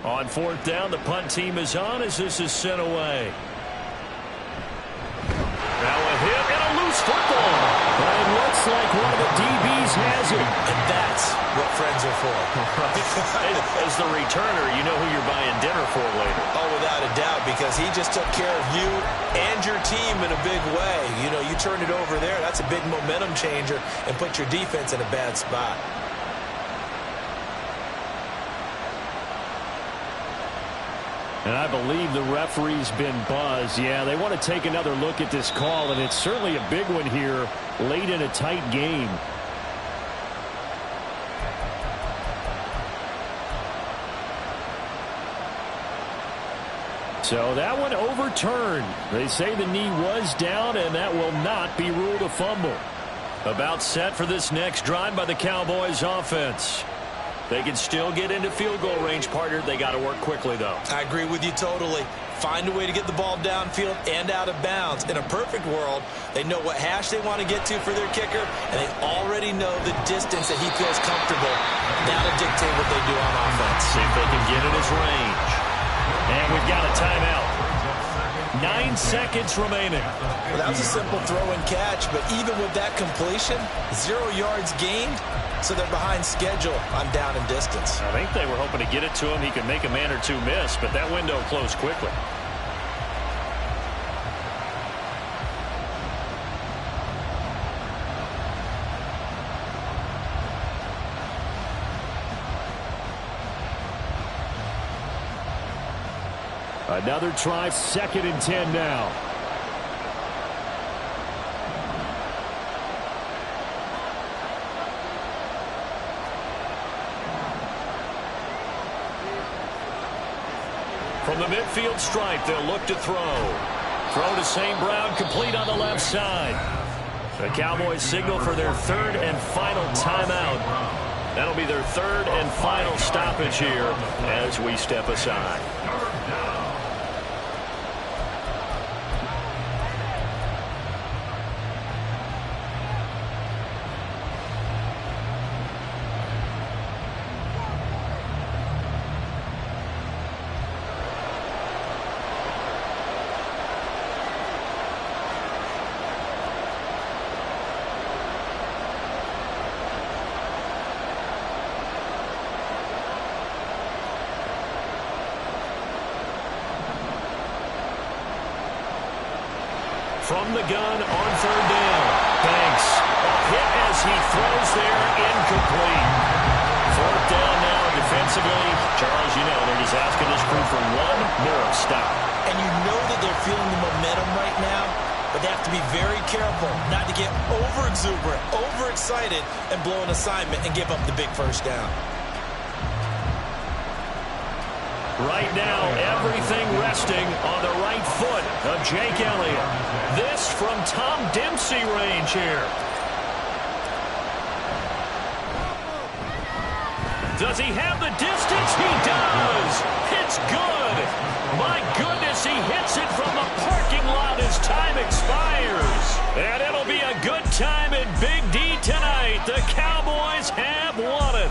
On 4th down, the punt team is on as this is sent away. Now a hit and a loose football. But it looks like one of the DBs has it. And that's what friends are for. As the returner, you know who you're buying dinner for later. Oh, without a doubt, because he just took care of you and your team in a big way. You know, you turned it over there. That's a big momentum changer and put your defense in a bad spot. And I believe the referee's been buzzed. Yeah, they want to take another look at this call, and it's certainly a big one here late in a tight game. So that one overturned. They say the knee was down, and that will not be ruled a fumble. About set for this next drive by the Cowboys offense. They can still get into field goal range, partner. They got to work quickly, though. I agree with you totally. Find a way to get the ball downfield and out of bounds. In a perfect world, they know what hash they want to get to for their kicker, and they already know the distance that he feels comfortable. Now to dictate what they do on offense. See if they can get in his range. And we've got a timeout. 9 seconds remaining. Well, that was a simple throw and catch, but even with that completion, 0 yards gained, so they're behind schedule on down and distance. I think they were hoping to get it to him. He could make a man or two miss, but that window closed quickly. Another try, 2nd and 10 now. From the midfield stripe, they'll look to throw. Throw to St. Brown, complete on the left side. The Cowboys signal for their 3rd and final timeout. That'll be their 3rd and final stoppage here as we step aside. From the gun on 3rd down. Banks. A hit as he throws there. Incomplete. 4th down now defensively. Charles, you know, they're just asking this crew for one more stop. And you know that they're feeling the momentum right now, but they have to be very careful not to get over-exuberant, overexcited, and blow an assignment and give up the big 1st down. Right now, everything resting on the right foot of Jake Elliott. This from Tom Dempsey range here. Does he have the distance? He does. It's good. My goodness, he hits it from the parking lot as time expires. And it'll be a good time in Big D tonight. The Cowboys have won it.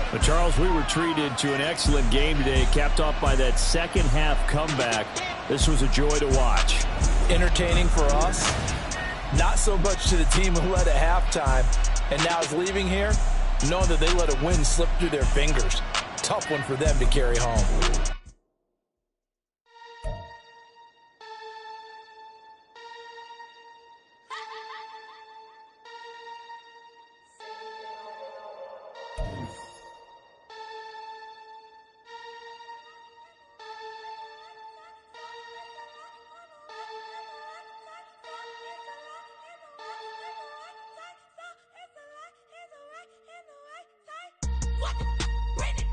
But Charles, we were treated to an excellent game today, capped off by that 2nd half comeback. This was a joy to watch. Entertaining for us, not so much to the team who led at halftime, and now is leaving here, knowing that they let a win slip through their fingers. Tough one for them to carry home. What? Bring it,